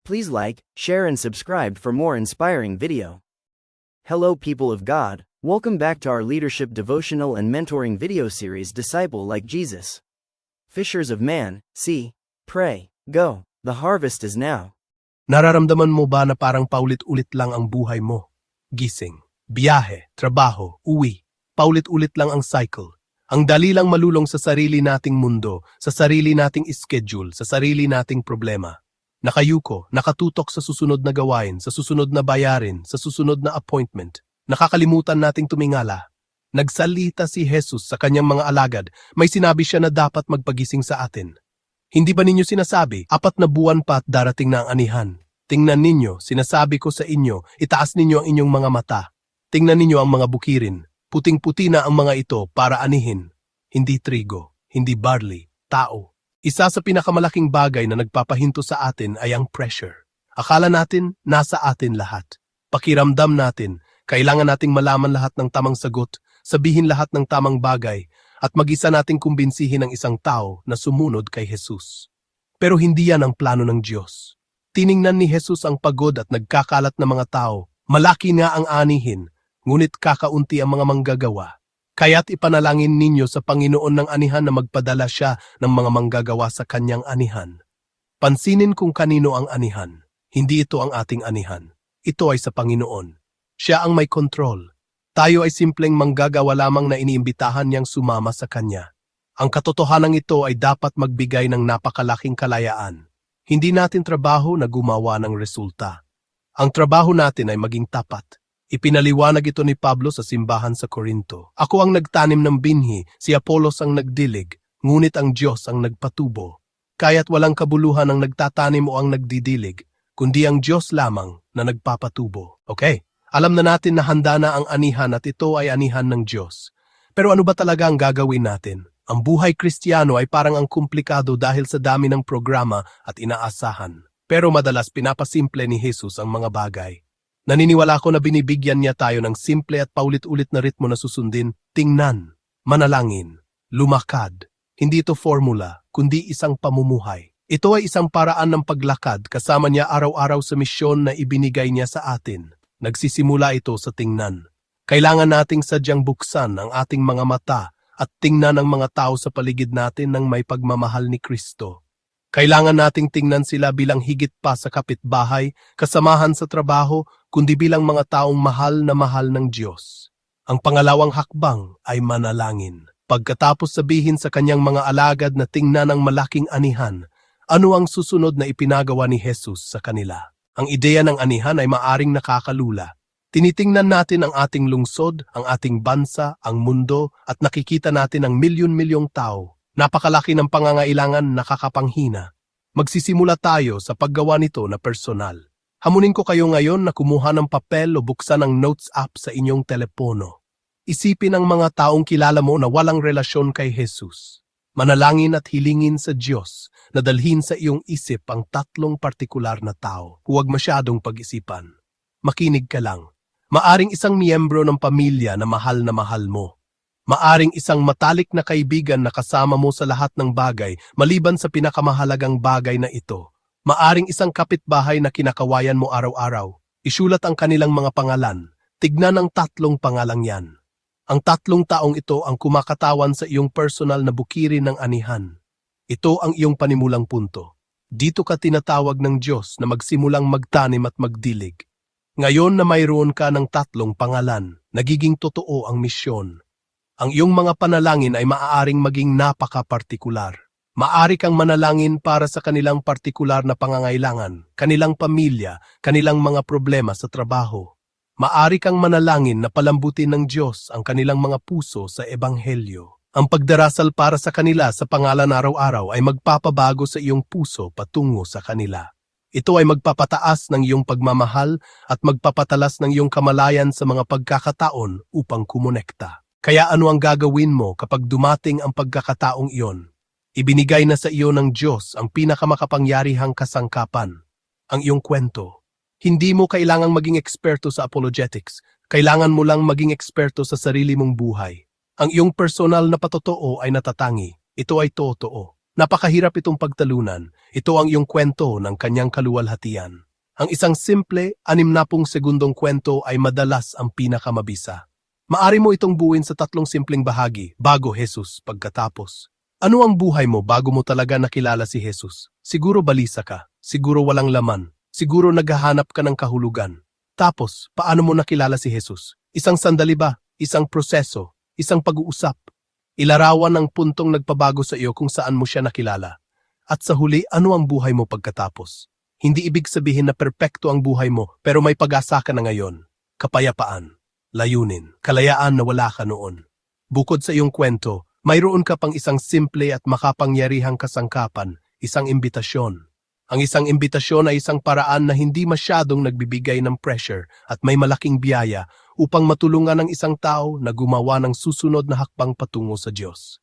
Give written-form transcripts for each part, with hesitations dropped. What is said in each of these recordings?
Please like, share and subscribe for more inspiring video. Hello people of God, welcome back to our leadership devotional and mentoring video series Disciple Like Jesus. Fishers of man, see, pray, go, the harvest is now. Nararamdaman mo ba na parang paulit-ulit lang ang buhay mo? Gising, biyahe, trabaho, uwi, paulit-ulit lang ang cycle. Ang dali lang malulong sa sarili nating mundo, sa sarili nating schedule, sa sarili nating problema. Nakayuko, nakatutok sa susunod na gawain, sa susunod na bayarin, sa susunod na appointment. Nakakalimutan nating tumingala. Nagsalita si Jesus sa kanyang mga alagad, may sinabi siya na dapat magpagising sa atin. Hindi ba ninyo sinasabi, 4 na buwan pa at darating na ang anihan? Tingnan ninyo, sinasabi ko sa inyo, itaas ninyo ang inyong mga mata. Tingnan ninyo ang mga bukirin, puting-puti na ang mga ito para anihin. Hindi trigo, hindi barley, tao. Isa sa pinakamalaking bagay na nagpapahinto sa atin ay ang pressure. Akala natin, nasa atin lahat. Pakiramdam natin, kailangan nating malaman lahat ng tamang sagot, sabihin lahat ng tamang bagay, at mag-isa nating kumbinsihin ang isang tao na sumunod kay Jesus. Pero hindi yan ang plano ng Diyos. Tiningnan ni Jesus ang pagod at nagkakalat na mga tao. Malaki nga ang anihin, ngunit kakaunti ang mga manggagawa. Kaya't ipanalangin ninyo sa Panginoon ng anihan na magpadala siya ng mga manggagawa sa kanyang anihan. Pansinin kung kanino ang anihan. Hindi ito ang ating anihan. Ito ay sa Panginoon. Siya ang may kontrol. Tayo ay simpleng manggagawa lamang na iniimbitahan niyang sumama sa kanya. Ang katotohanan ito ay dapat magbigay ng napakalaking kalayaan. Hindi natin trabaho na gumawa ng resulta. Ang trabaho natin ay maging tapat. Ipinaliwanag ito ni Pablo sa simbahan sa Corinto. Ako ang nagtanim ng binhi, si Apolos ang nagdilig, ngunit ang Diyos ang nagpatubo. Kaya't walang kabuluhan ang nagtatanim o ang nagdidilig, kundi ang Diyos lamang na nagpapatubo. Okay, alam na natin na handa na ang anihan at ito ay anihan ng Diyos. Pero ano ba talaga ang gagawin natin? Ang buhay Kristiyano ay parang ang komplikado dahil sa dami ng programa at inaasahan. Pero madalas pinapasimple ni Jesus ang mga bagay. Naniniwala ko na binibigyan niya tayo ng simple at paulit-ulit na ritmo na susundin, tingnan, manalangin, lumakad. Hindi ito formula, kundi isang pamumuhay. Ito ay isang paraan ng paglakad kasama niya araw-araw sa misyon na ibinigay niya sa atin. Nagsisimula ito sa tingnan. Kailangan nating sadyang buksan ang ating mga mata at tingnan ang mga tao sa paligid natin ng may pagmamahal ni Kristo. Kailangan nating tingnan sila bilang higit pa sa kapitbahay, kasamahan sa trabaho, kundi bilang mga taong mahal ng Diyos. Ang pangalawang hakbang ay manalangin. Pagkatapos sabihin sa kanyang mga alagad na tingnan ang malaking anihan, ano ang susunod na ipinagawa ni Jesus sa kanila? Ang ideya ng anihan ay maaring nakakalula. Tinitingnan natin ang ating lungsod, ang ating bansa, ang mundo, at nakikita natin ang milyon-milyong tao. Napakalaki ng pangangailangan, nakakapanghina. Magsisimula tayo sa paggawa nito na personal. Hamunin ko kayo ngayon na kumuha ng papel o buksan ang notes app sa inyong telepono. Isipin ang mga taong kilala mo na walang relasyon kay Jesus. Manalangin at hilingin sa Diyos na dalhin sa iyong isip ang 3 partikular na tao. Huwag masyadong pag-isipan. Makinig ka lang. Maaring isang miyembro ng pamilya na mahal mo. Maaring isang matalik na kaibigan na kasama mo sa lahat ng bagay maliban sa pinakamahalagang bagay na ito. Maaring isang kapitbahay na kinakawayan mo araw-araw. Isulat ang kanilang mga pangalan. Tignan ang 3 pangalang yan. Ang 3 taong ito ang kumakatawan sa iyong personal na bukirin ng anihan. Ito ang iyong panimulang punto. Dito ka tinatawag ng Diyos na magsimulang magtanim at magdilig. Ngayon na mayroon ka ng 3 pangalan, nagiging totoo ang misyon. Ang iyong mga panalangin ay maaaring maging napaka-partikular. Maaari kang manalangin para sa kanilang partikular na pangangailangan, kanilang pamilya, kanilang mga problema sa trabaho. Maaari kang manalangin na palambutin ng Diyos ang kanilang mga puso sa Ebanghelyo. Ang pagdarasal para sa kanila sa pangalan araw-araw ay magpapabago sa iyong puso patungo sa kanila. Ito ay magpapataas ng iyong pagmamahal at magpapatalas ng iyong kamalayan sa mga pagkakataon upang kumonekta. Kaya ano ang gagawin mo kapag dumating ang pagkakataong iyon? Ibinigay na sa iyo ng Diyos ang pinakamakapangyarihang kasangkapan, ang iyong kwento. Hindi mo kailangang maging eksperto sa apologetics, kailangan mo lang maging eksperto sa sarili mong buhay. Ang iyong personal na patotoo ay natatangi. Ito ay totoo. Napakahirap itong pagtalunan. Ito ang iyong kwento ng kanyang kaluwalhatian. Ang isang simple, 60 segundong kwento ay madalas ang pinakamabisa. Maari mo itong buuin sa 3 simpleng bahagi, bago Jesus, pagkatapos. Ano ang buhay mo bago mo talaga nakilala si Jesus? Siguro balisa ka, siguro walang laman, siguro naghahanap ka ng kahulugan. Tapos, paano mo nakilala si Jesus? Isang sandali ba? Isang proseso? Isang pag-uusap? Ilarawan ang puntong nagpabago sa iyo kung saan mo siya nakilala. At sa huli, ano ang buhay mo pagkatapos? Hindi ibig sabihin na perpekto ang buhay mo, pero may pag-asa ka na ngayon. Kapayapaan, layunin, kalayaan na wala ka noon. Bukod sa iyong kwento, mayroon ka pang isang simple at makapangyarihang kasangkapan, isang imbitasyon. Ang isang imbitasyon ay isang paraan na hindi masyadong nagbibigay ng pressure at may malaking biyaya upang matulungan ang isang tao na gumawa ng susunod na hakbang patungo sa Diyos.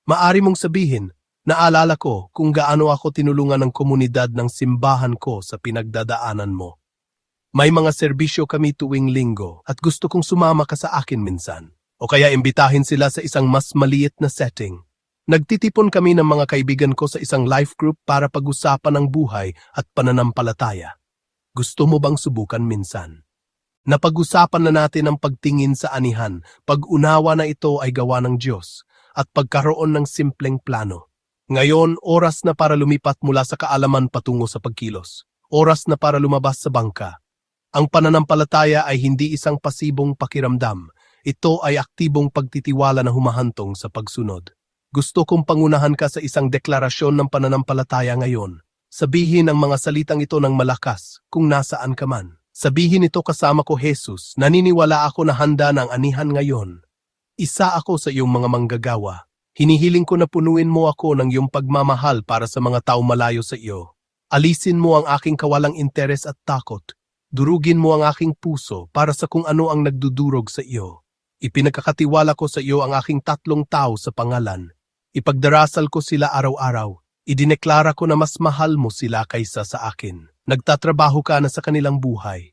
Maari mong sabihin, naalala ko kung gaano ako tinulungan ng komunidad ng simbahan ko sa pinagdadaanan mo. May mga serbisyo kami tuwing linggo at gusto kong sumama ka sa akin minsan. O kaya imbitahin sila sa isang mas maliit na setting. Nagtitipon kami ng mga kaibigan ko sa isang life group para pag-usapan ang buhay at pananampalataya. Gusto mo bang subukan minsan? Napag-usapan na natin ang pagtingin sa anihan, pag-unawa na ito ay gawa ng Diyos, at pagkaroon ng simpleng plano. Ngayon, oras na para lumipat mula sa kaalaman patungo sa pagkilos. Oras na para lumabas sa bangka. Ang pananampalataya ay hindi isang pasibong pakiramdam. Ito ay aktibong pagtitiwala na humahantong sa pagsunod. Gusto kong pangunahan ka sa isang deklarasyon ng pananampalataya ngayon. Sabihin ang mga salitang ito ng malakas kung nasaan ka man. Sabihin ito kasama ko, Jesus, naniniwala ako na handa ng anihan ngayon. Isa ako sa iyong mga manggagawa. Hinihiling ko na punuin mo ako ng iyong pagmamahal para sa mga tao malayo sa iyo. Alisin mo ang aking kawalang interes at takot. Durugin mo ang aking puso para sa kung ano ang nagdudurog sa iyo. Ipinagkakatiwala ko sa iyo ang aking 3 tao sa pangalan. Ipagdarasal ko sila araw-araw. Idineklara ko na mas mahal mo sila kaysa sa akin. Nagtatrabaho ka na sa kanilang buhay.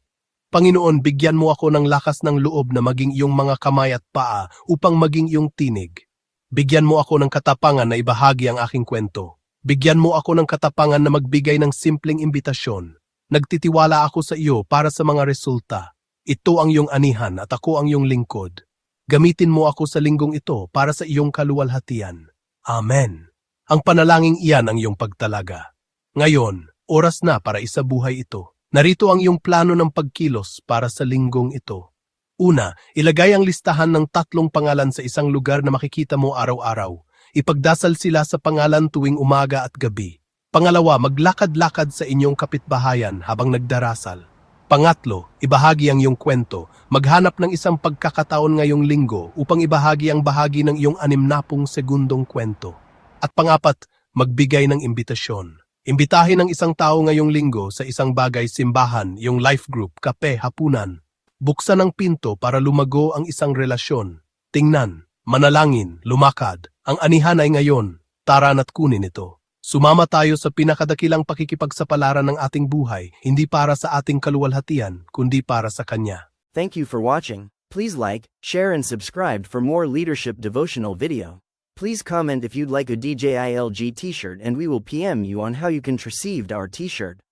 Panginoon, bigyan mo ako ng lakas ng loob na maging iyong mga kamay at paa upang maging iyong tinig. Bigyan mo ako ng katapangan na ibahagi ang aking kwento. Bigyan mo ako ng katapangan na magbigay ng simpleng imbitasyon. Nagtitiwala ako sa iyo para sa mga resulta. Ito ang iyong anihan at ako ang iyong lingkod. Gamitin mo ako sa linggong ito para sa iyong kaluwalhatian. Amen. Ang panalangin iyan ang iyong pagtalaga. Ngayon, oras na para isabuhay ito. Narito ang iyong plano ng pagkilos para sa linggong ito. Una, ilagay ang listahan ng 3 pangalan sa isang lugar na makikita mo araw-araw. Ipagdasal sila sa pangalan tuwing umaga at gabi. Pangalawa, maglakad-lakad sa inyong kapitbahayan habang nagdarasal. Pangatlo, ibahagi ang iyong kwento. Maghanap ng isang pagkakataon ngayong linggo upang ibahagi ang bahagi ng iyong 60 segundong kwento. At pangapat, magbigay ng imbitasyon. Imbitahin ang isang tao ngayong linggo sa isang bagay, simbahan, iyong life group, kape, hapunan. Buksan ang pinto para lumago ang isang relasyon. Tingnan, manalangin, lumakad. Ang anihan ay ngayon. Tara na't kunin ito. Sumama tayo sa pinakadakilang pakikipagsapalaran ng ating buhay, hindi para sa ating kaluwalhatian, kundi para sa Kanya. Thank you for watching. Please like, share and subscribe for more leadership devotional video. Please comment if you'd like a DJILG t-shirt and we will PM you on how you can receive our t-shirt.